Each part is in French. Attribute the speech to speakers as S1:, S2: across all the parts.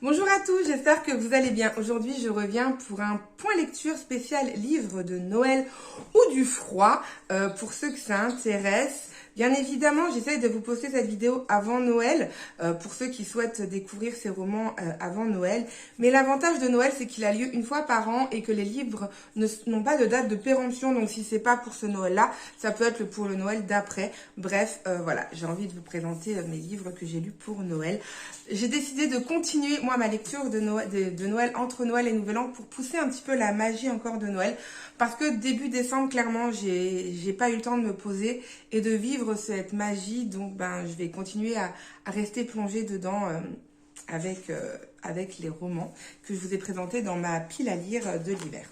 S1: Bonjour à tous, j'espère que vous allez bien. Aujourd'hui, je reviens pour un point lecture spécial livre de Noël ou du froid, pour ceux que ça intéresse. Bien évidemment, j'essaye de vous poster cette vidéo avant Noël, pour ceux qui souhaitent découvrir ces romans avant Noël. Mais l'avantage de Noël, c'est qu'il a lieu une fois par an et que les livres n'ont pas de date de péremption. Donc si c'est pas pour ce Noël-là, ça peut être pour le Noël d'après. Bref, voilà, j'ai envie de vous présenter mes livres que j'ai lus pour Noël. J'ai décidé de continuer, moi, ma lecture de Noël, entre Noël et Nouvel An, pour pousser un petit peu la magie encore de Noël. Parce que début décembre, clairement, j'ai pas eu le temps de me poser et de vivre cette magie. Donc, je vais continuer à rester plongée dedans avec les romans que je vous ai présentés dans ma pile à lire de l'hiver.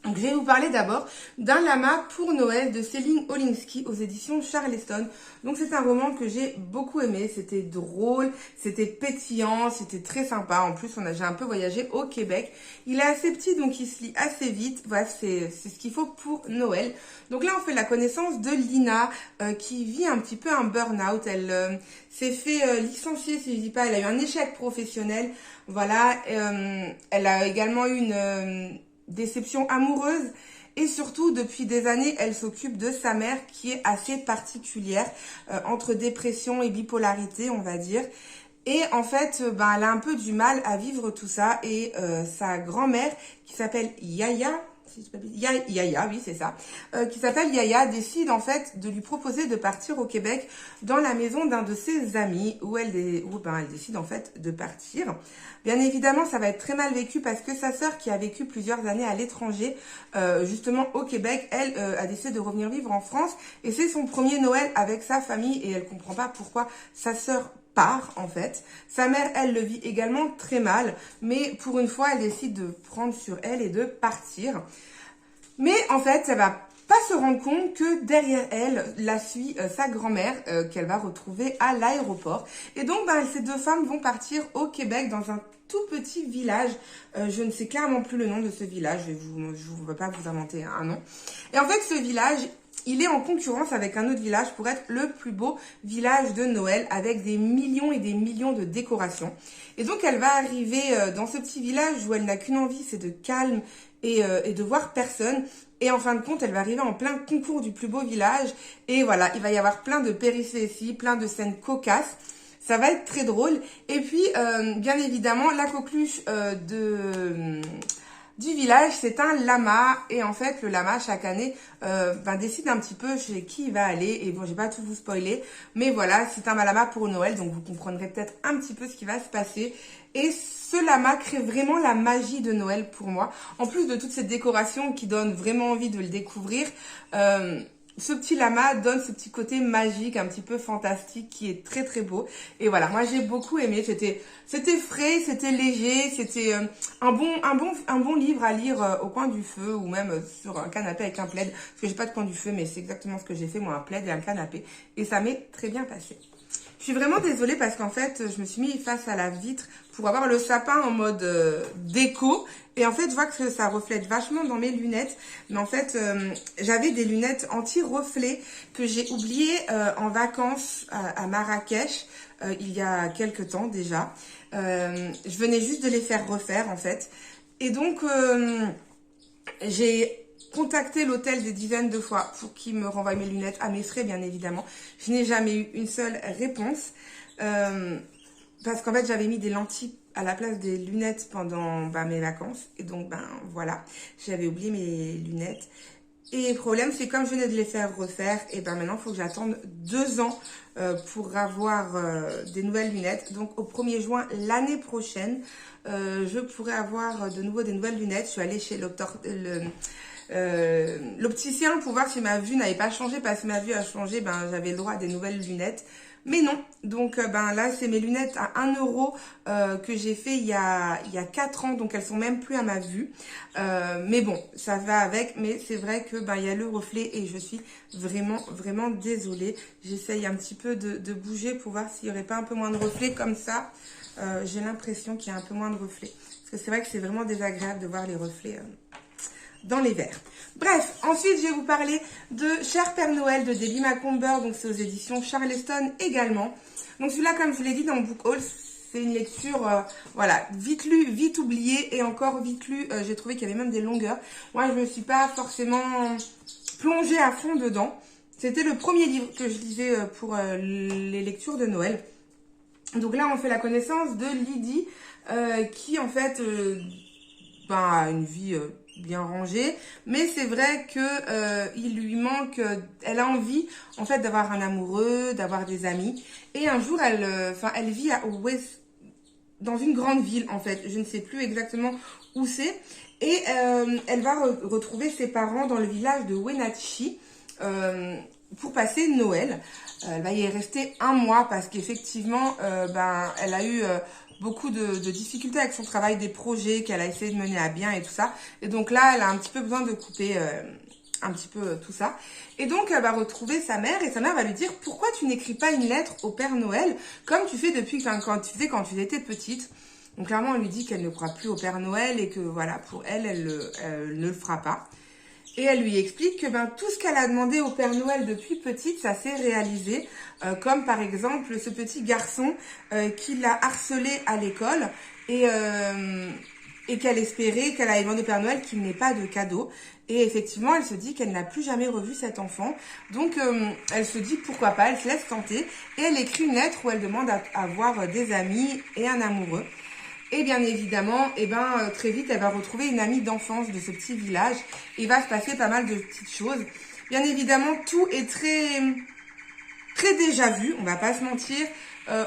S1: Donc, je vais vous parler d'abord d'un lama pour Noël de Céline Olinsky aux éditions Charleston. Donc, c'est un roman que j'ai beaucoup aimé. C'était drôle, c'était pétillant, c'était très sympa. En plus, j'ai un peu voyagé au Québec. Il est assez petit, donc il se lit assez vite. Voilà, c'est ce qu'il faut pour Noël. Donc là, on fait la connaissance de Lina qui vit un petit peu un burn-out. Elle s'est fait licencier, si je dis pas. Elle a eu un échec professionnel. Voilà. Elle a également eu une déception amoureuse et surtout depuis des années elle s'occupe de sa mère qui est assez particulière, entre dépression et bipolarité on va dire, et en fait elle a un peu du mal à vivre tout ça et sa grand-mère qui s'appelle Yaya, Yaya, oui c'est ça, qui s'appelle Yaya, décide en fait de lui proposer de partir au Québec dans la maison d'un de ses amis où elle décide en fait de partir. Bien évidemment, ça va être très mal vécu parce que sa sœur qui a vécu plusieurs années à l'étranger, justement au Québec, elle a décidé de revenir vivre en France et c'est son premier Noël avec sa famille et elle comprend pas pourquoi sa sœur part en fait. Sa mère, elle le vit également très mal, mais pour une fois, elle décide de prendre sur elle et de partir. Mais en fait, ça va pas se rendre compte que derrière elle la suit sa grand-mère qu'elle va retrouver à l'aéroport. Et donc, ces deux femmes vont partir au Québec dans un tout petit village. Je ne sais clairement plus le nom de ce village. Je ne vais pas vous inventer un nom. Et en fait, ce village, il est en concurrence avec un autre village pour être le plus beau village de Noël avec des millions et des millions de décorations. Et donc, elle va arriver dans ce petit village où elle n'a qu'une envie, c'est de calme et de voir personne. Et en fin de compte, elle va arriver en plein concours du plus beau village. Et voilà, il va y avoir plein de péripéties, plein de scènes cocasses. Ça va être très drôle. Et puis, bien évidemment, la coqueluche du village, c'est un lama. Et en fait, le lama, chaque année, décide un petit peu chez qui il va aller. Et bon, je vais pas tout vous spoiler. Mais voilà, c'est un lama pour Noël. Donc, vous comprendrez peut-être un petit peu ce qui va se passer. Et ce lama crée vraiment la magie de Noël pour moi. En plus de toutes ces décorations qui donnent vraiment envie de le découvrir, ce petit lama donne ce petit côté magique, un petit peu fantastique, qui est très très beau. Et voilà, moi j'ai beaucoup aimé. C'était frais, c'était léger, c'était un bon livre à lire au coin du feu ou même sur un canapé avec un plaid. Parce que j'ai pas de coin du feu, mais c'est exactement ce que j'ai fait, moi, un plaid et un canapé. Et ça m'est très bien passé. Je suis vraiment désolée parce qu'en fait, je me suis mis face à la vitre pour avoir le sapin en mode déco. Et en fait, je vois que ça reflète vachement dans mes lunettes. Mais en fait, j'avais des lunettes anti-reflet que j'ai oubliées en vacances à Marrakech il y a quelques temps déjà. Je venais juste de les faire refaire en fait. Et donc, j'ai contacté l'hôtel des dizaines de fois pour qu'ils me renvoient mes lunettes à mes frais, bien évidemment. Je n'ai jamais eu une seule réponse parce qu'en fait, j'avais mis des lentilles à la place des lunettes pendant mes vacances. Et donc, voilà, j'avais oublié mes lunettes. Et le problème, c'est comme je venais de les faire refaire, et maintenant, il faut que j'attende 2 ans pour avoir des nouvelles lunettes. Donc, au 1er juin l'année prochaine, je pourrai avoir de nouveau des nouvelles lunettes. Je suis allée chez l'opticien pour voir si ma vue n'avait pas changé, parce que ma vue a changé, j'avais le droit à des nouvelles lunettes. Mais non, donc là c'est mes lunettes à 1 euro que j'ai fait il y a 4 ans, donc elles sont même plus à ma vue. Mais bon, ça va avec, mais c'est vrai que il y a le reflet et je suis vraiment vraiment désolée. J'essaye un petit peu de bouger pour voir s'il n'y aurait pas un peu moins de reflet comme ça. J'ai l'impression qu'il y a un peu moins de reflet. Parce que c'est vrai que c'est vraiment désagréable de voir les reflets dans les verres. Bref, ensuite je vais vous parler de Cher Père Noël de Debbie Macomber, donc c'est aux éditions Charleston également. Donc celui-là, comme je vous l'ai dit dans Book Haul, c'est une lecture, voilà, vite lue, vite oubliée et encore vite lue. J'ai trouvé qu'il y avait même des longueurs. Moi, je me suis pas forcément plongée à fond dedans. C'était le premier livre que je lisais pour les lectures de Noël. Donc là, on fait la connaissance de Lydie, qui en fait a une vie bien rangée, mais c'est vrai que il lui manque, elle a envie en fait d'avoir un amoureux, d'avoir des amis. Et un jour, elle vit dans une grande ville en fait. Je ne sais plus exactement où c'est. Et elle va retrouver ses parents dans le village de Wenatchee pour passer Noël. Elle va y rester un mois parce qu'effectivement, elle a eu beaucoup de difficultés avec son travail, des projets qu'elle a essayé de mener à bien et tout ça. Et donc là, elle a un petit peu besoin de couper un petit peu tout ça. Et donc, elle va retrouver sa mère et sa mère va lui dire « Pourquoi tu n'écris pas une lettre au Père Noël comme tu fais quand tu étais petite ?» Donc clairement, elle lui dit qu'elle ne croit plus au Père Noël et que voilà, pour elle, elle ne le fera pas. Et elle lui explique que tout ce qu'elle a demandé au Père Noël depuis petite, ça s'est réalisé. Comme par exemple ce petit garçon qui l'a harcelé à l'école et qu'elle espérait, qu'elle avait demandé au Père Noël qu'il n'ait pas de cadeau. Et effectivement, elle se dit qu'elle n'a plus jamais revu cet enfant. Donc, elle se dit pourquoi pas, elle se laisse tenter. Et elle écrit une lettre où elle demande à avoir des amis et un amoureux. Et bien évidemment, très vite, elle va retrouver une amie d'enfance de ce petit village. Il va se passer pas mal de petites choses. Bien évidemment, tout est très, très déjà vu, on va pas se mentir.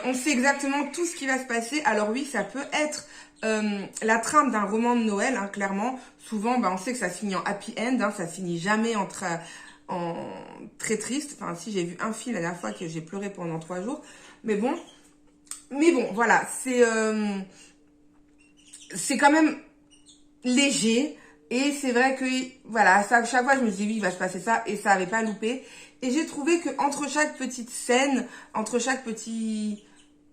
S1: On sait exactement tout ce qui va se passer. Alors oui, ça peut être la trame d'un roman de Noël, hein, clairement. Souvent, on sait que ça finit en happy end, hein, ça finit jamais en très triste. Enfin, si, j'ai vu un film la dernière fois que j'ai pleuré pendant 3 jours. Mais bon, voilà, c'est quand même léger. Et c'est vrai que, voilà, chaque fois, je me dis, oui, il va se passer ça, et ça n'avait pas loupé. Et j'ai trouvé que entre chaque petite scène, entre chaque petit,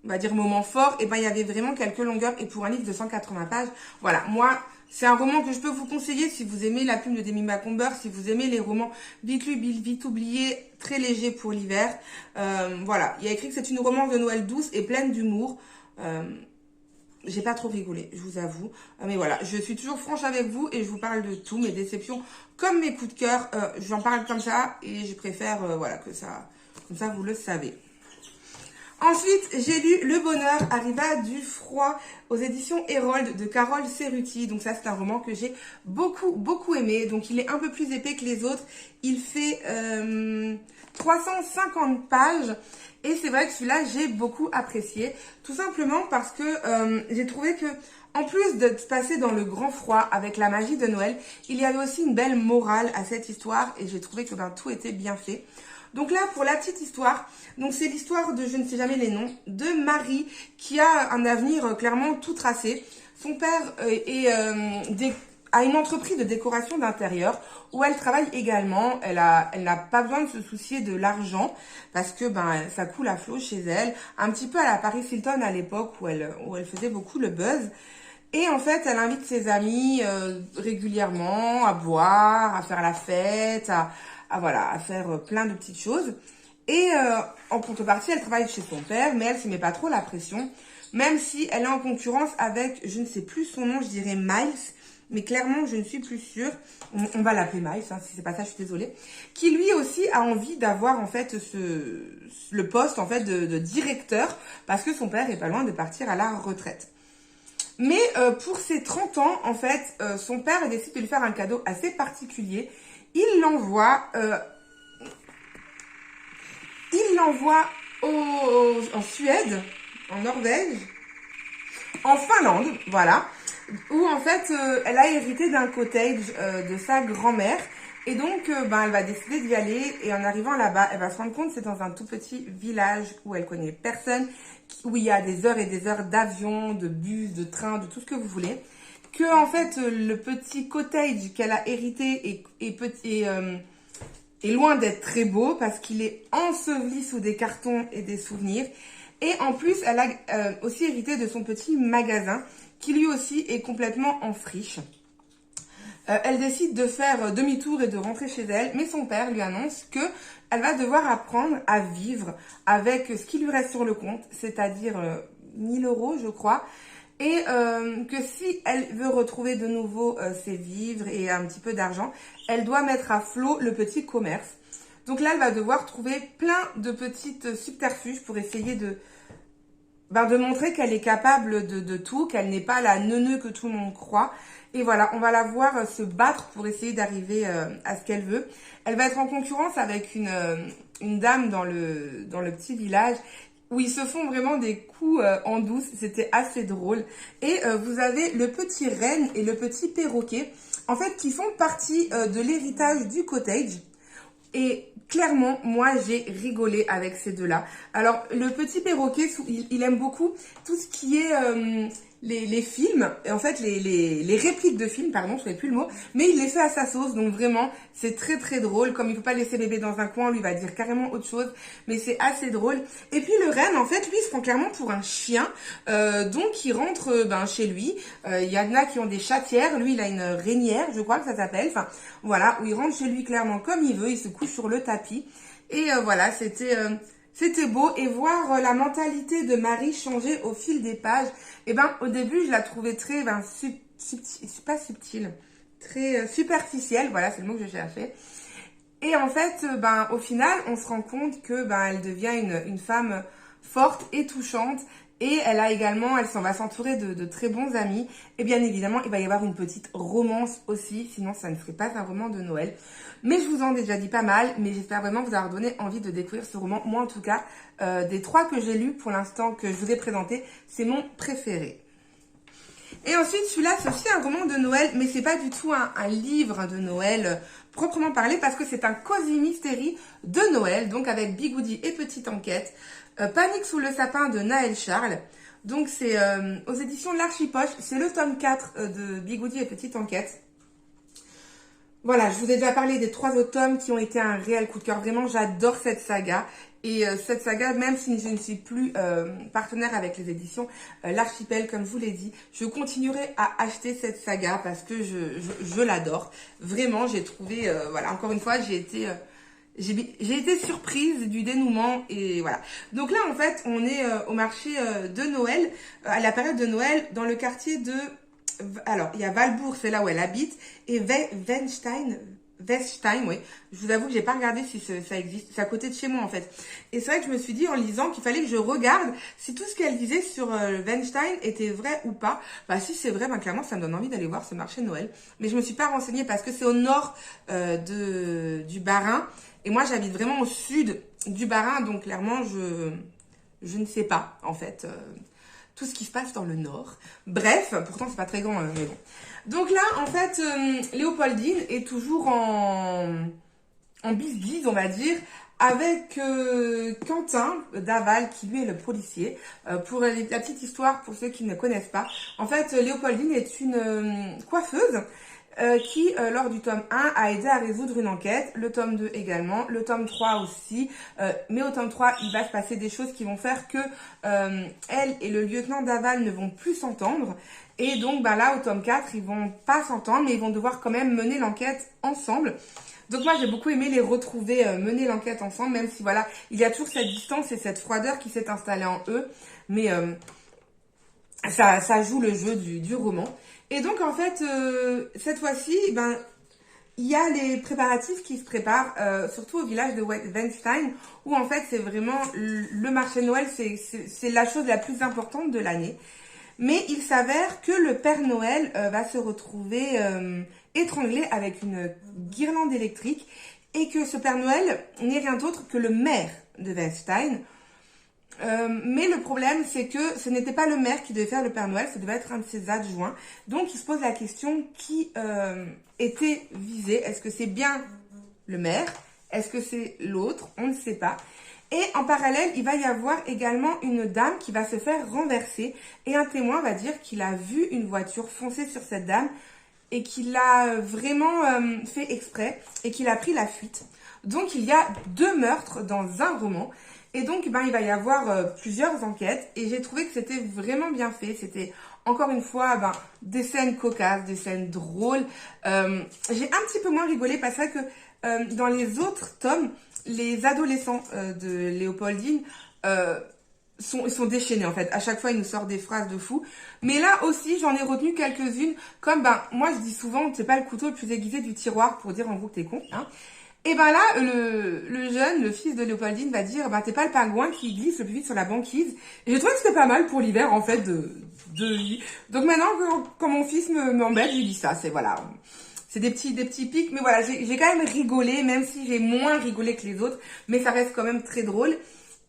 S1: on va dire, moment fort, il y avait vraiment quelques longueurs. Et pour un livre de 180 pages, voilà, moi, c'est un roman que je peux vous conseiller si vous aimez La Plume de Demi Macomber, si vous aimez les romans vite lus, vite oubliés, très légers pour l'hiver. Voilà, il y a écrit que c'est une romance de Noël douce et pleine d'humour. J'ai pas trop rigolé, je vous avoue. Mais voilà, je suis toujours franche avec vous et je vous parle de tout, mes déceptions comme mes coups de cœur. J'en parle comme ça et je préfère voilà, que ça, comme ça vous le savez. Ensuite, j'ai lu Le Bonheur arriva du froid aux éditions Hérold de Carole Cerruti. Donc ça, c'est un roman que j'ai beaucoup aimé. Donc il est un peu plus épais que les autres. Il fait 350 pages. Et c'est vrai que celui-là, j'ai beaucoup apprécié. Tout simplement parce que j'ai trouvé que, en plus de se passer dans le grand froid avec la magie de Noël, il y avait aussi une belle morale à cette histoire. Et j'ai trouvé que tout était bien fait. Donc là, pour la petite histoire, donc c'est l'histoire de, je ne sais jamais les noms, de Marie qui a un avenir clairement tout tracé. Son père a une entreprise de décoration d'intérieur où elle travaille également. Elle n'a pas besoin de se soucier de l'argent parce que ça coule à flot chez elle. Un petit peu à la Paris Hilton à l'époque où elle faisait beaucoup le buzz. Et en fait, elle invite ses amis régulièrement à boire, à faire la fête, à faire plein de petites choses. Et en contrepartie, elle travaille chez son père, mais elle se met pas trop la pression, même si elle est en concurrence avec, je ne sais plus son nom, je dirais Miles, mais clairement, je ne suis plus sûre. On va l'appeler Miles, hein, si c'est pas ça, je suis désolée. Qui lui aussi a envie d'avoir en fait le poste en fait de directeur, parce que son père est pas loin de partir à la retraite. Mais pour ses 30 ans, en fait, son père décide de lui faire un cadeau assez particulier. Il l'envoie en Suède, en Norvège, en Finlande, voilà, où en fait, elle a hérité d'un cottage de sa grand-mère. Et donc, elle va décider d'y aller. Et en arrivant là-bas, elle va se rendre compte que c'est dans un tout petit village où elle connaît personne, où il y a des heures et des heures d'avion, de bus, de train, de tout ce que vous voulez. Que en fait, le petit cottage qu'elle a hérité est loin d'être très beau parce qu'il est enseveli sous des cartons et des souvenirs. Et en plus, elle a aussi hérité de son petit magasin qui lui aussi est complètement en friche. Elle décide de faire demi-tour et de rentrer chez elle, mais son père lui annonce que elle va devoir apprendre à vivre avec ce qui lui reste sur le compte, c'est-à-dire 1000 € je crois. Et que si elle veut retrouver de nouveau ses vivres et un petit peu d'argent, elle doit mettre à flot le petit commerce. Donc là, elle va devoir trouver plein de petites subterfuges pour essayer de montrer qu'elle est capable de tout, qu'elle n'est pas la neuneu que tout le monde croit. Et voilà, on va la voir se battre pour essayer d'arriver à ce qu'elle veut. Elle va être en concurrence avec une dame dans le petit village où ils se font vraiment des coups en douce. C'était assez drôle. Et vous avez le petit renne et le petit perroquet, en fait, qui font partie de l'héritage du cottage. Et clairement, moi, j'ai rigolé avec ces deux-là. Alors, le petit perroquet, il aime beaucoup tout ce qui est les films. Et en fait, les répliques de films, pardon, je ne savais plus le mot. Mais il les fait à sa sauce. Donc, vraiment, c'est très, très drôle. Comme il ne faut pas laisser bébé dans un coin, lui va dire carrément autre chose. Mais c'est assez drôle. Et puis, le renne, en fait, lui, il se prend clairement pour un chien. Donc, il rentre chez lui. Il y en a qui ont des chatières. Lui, il a une raynière, je crois que ça s'appelle. Enfin, voilà, où il rentre chez lui clairement comme il veut. Il se couche sur le tapis. Et voilà, c'était beau. Et voir la mentalité de Marie changer au fil des pages. Et au début, je la trouvais très subtile, pas subtile, très superficielle. Voilà, c'est le mot que je cherchais. Et en fait, au final, on se rend compte que elle devient une femme forte et touchante. Et elle s'en va s'entourer de très bons amis. Et bien évidemment, il va y avoir une petite romance aussi. Sinon, ça ne serait pas un roman de Noël. Mais je vous en ai déjà dit pas mal. Mais j'espère vraiment vous avoir donné envie de découvrir ce roman. Moi, en tout cas, des 3 que j'ai lus pour l'instant, que je vous ai présenté, c'est mon préféré. Et ensuite, celui-là, c'est aussi un roman de Noël. Mais c'est pas du tout un livre de Noël proprement parlé. Parce que c'est un cosy mystery de Noël. Donc avec Bigoudi et Petite Enquête. Panique sous le sapin de Naël Charles. Donc c'est aux éditions de l'Archipoche. C'est le tome 4 de Bigoudi et Petite Enquête. Voilà, je vous ai déjà parlé des 3 autres tomes qui ont été un réel coup de cœur. Vraiment, j'adore cette saga. Et cette saga, même si je ne suis plus partenaire avec les éditions L'Archipel, comme je vous l'ai dit, je continuerai à acheter cette saga parce que je l'adore. Vraiment, j'ai trouvé, voilà, encore une fois, j'ai été surprise du dénouement et voilà. Donc là, en fait, on est au marché de Noël, à la période de Noël, dans le quartier de... Alors, il y a Valbourg, c'est là où elle habite, et Weststein, oui. Je vous avoue que j'ai pas regardé si ça existe. C'est à côté de chez moi, en fait. Et c'est vrai que je me suis dit, en lisant, qu'il fallait que je regarde si tout ce qu'elle disait sur Weinstein était vrai ou pas. Si c'est vrai, clairement, ça me donne envie d'aller voir ce marché de Noël. Mais je me suis pas renseignée parce que c'est au nord du Bas-Rhin. Et moi, j'habite vraiment au sud du Bas-Rhin, donc clairement, je ne sais pas, en fait, tout ce qui se passe dans le nord. Bref, pourtant, c'est pas très grand, mais bon. Donc là, en fait, Léopoldine est toujours en bise-bise, on va dire, avec Quentin Daval, qui lui est le policier. Pour la petite histoire, pour ceux qui ne connaissent pas, en fait, Léopoldine est une coiffeuse qui, lors du tome 1, a aidé à résoudre une enquête, le tome 2 également, le tome 3 aussi, mais au tome 3, il va se passer des choses qui vont faire que elle et le lieutenant Daval ne vont plus s'entendre, et donc là, au tome 4, ils vont pas s'entendre, mais ils vont devoir quand même mener l'enquête ensemble. Donc moi, j'ai beaucoup aimé les retrouver, mener l'enquête ensemble, même si voilà, il y a toujours cette distance et cette froideur qui s'est installée en eux, mais ça joue le jeu du roman. Et donc, en fait, cette fois-ci, il y a les préparatifs qui se préparent, surtout au village de Weinstein, où en fait, c'est vraiment le marché de Noël, c'est la chose la plus importante de l'année. Mais il s'avère que le Père Noël va se retrouver étranglé avec une guirlande électrique et que ce Père Noël n'est rien d'autre que le maire de Weinstein. Mais le problème, c'est que ce n'était pas le maire qui devait faire le Père Noël, ça devait être un de ses adjoints. Donc, il se pose la question qui était visé. Est-ce que c'est bien le maire? Est-ce que c'est l'autre? On ne sait pas. Et en parallèle, il va y avoir également une dame qui va se faire renverser. Et un témoin va dire qu'il a vu une voiture foncer sur cette dame et qu'il l'a vraiment fait exprès et qu'il a pris la fuite. Donc, il y a 2 meurtres dans un roman. Et donc, il va y avoir plusieurs enquêtes. Et j'ai trouvé que c'était vraiment bien fait. C'était, encore une fois, des scènes cocasses, des scènes drôles. J'ai un petit peu moins rigolé parce que dans les autres tomes, les adolescents de Léopoldine ils sont déchaînés en fait. À chaque fois, ils nous sortent des phrases de fou. Mais là aussi, j'en ai retenu quelques-unes. Comme, moi je dis souvent, c'est pas le couteau le plus aiguisé du tiroir pour dire en gros que t'es con. Hein. Et ben là, le jeune, le fils de Léopoldine va dire, t'es pas le pingouin qui glisse le plus vite sur la banquise. Et j'ai trouvé que c'était pas mal pour l'hiver en fait de lui. Donc maintenant, quand mon fils m'embête, je lui dis ça. C'est voilà. C'est des petits pics, mais voilà, j'ai quand même rigolé, même si j'ai moins rigolé que les autres, mais ça reste quand même très drôle.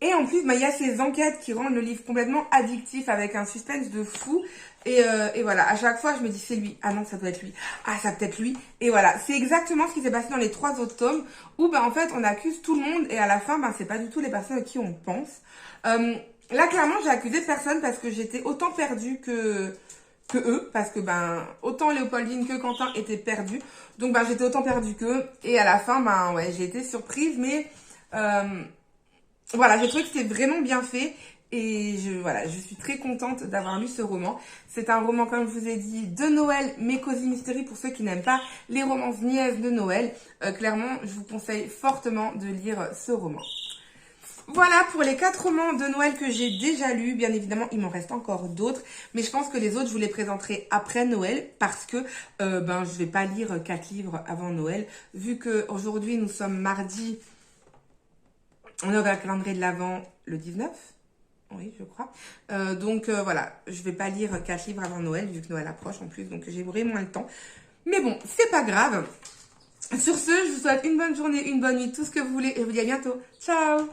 S1: Et en plus, il y a ces enquêtes qui rendent le livre complètement addictif avec un suspense de fou. Et voilà, à chaque fois, je me dis c'est lui. Ah non, ça doit être lui. Ah, ça peut être lui. Et voilà, c'est exactement ce qui s'est passé dans les 3 autres tomes où en fait, on accuse tout le monde et à la fin, c'est pas du tout les personnes à qui on pense. Là, clairement, j'ai accusé personne parce que j'étais autant perdue que eux, parce que autant Léopoldine que Quentin étaient perdus. Donc j'étais autant perdue qu'eux. Et à la fin, ouais, j'ai été surprise, mais voilà, j'ai trouvé que c'était vraiment bien fait. Et je suis très contente d'avoir lu ce roman. C'est un roman, comme je vous ai dit, de Noël, mais Cozy Mystery pour ceux qui n'aiment pas les romances niaises de Noël. Clairement, je vous conseille fortement de lire ce roman. Voilà pour les 4 romans de Noël que j'ai déjà lus. Bien évidemment, il m'en reste encore d'autres. Mais je pense que les autres, je vous les présenterai après Noël. Parce que je vais pas lire 4 livres avant Noël. Vu qu'aujourd'hui, nous sommes mardi. On est dans le calendrier de l'Avent le 19. Oui, je crois. Voilà, je vais pas lire 4 livres avant Noël. Vu que Noël approche en plus. Donc j'ai vraiment le temps. Mais bon, c'est pas grave. Sur ce, je vous souhaite une bonne journée, une bonne nuit, tout ce que vous voulez. Et je vous dis à bientôt. Ciao!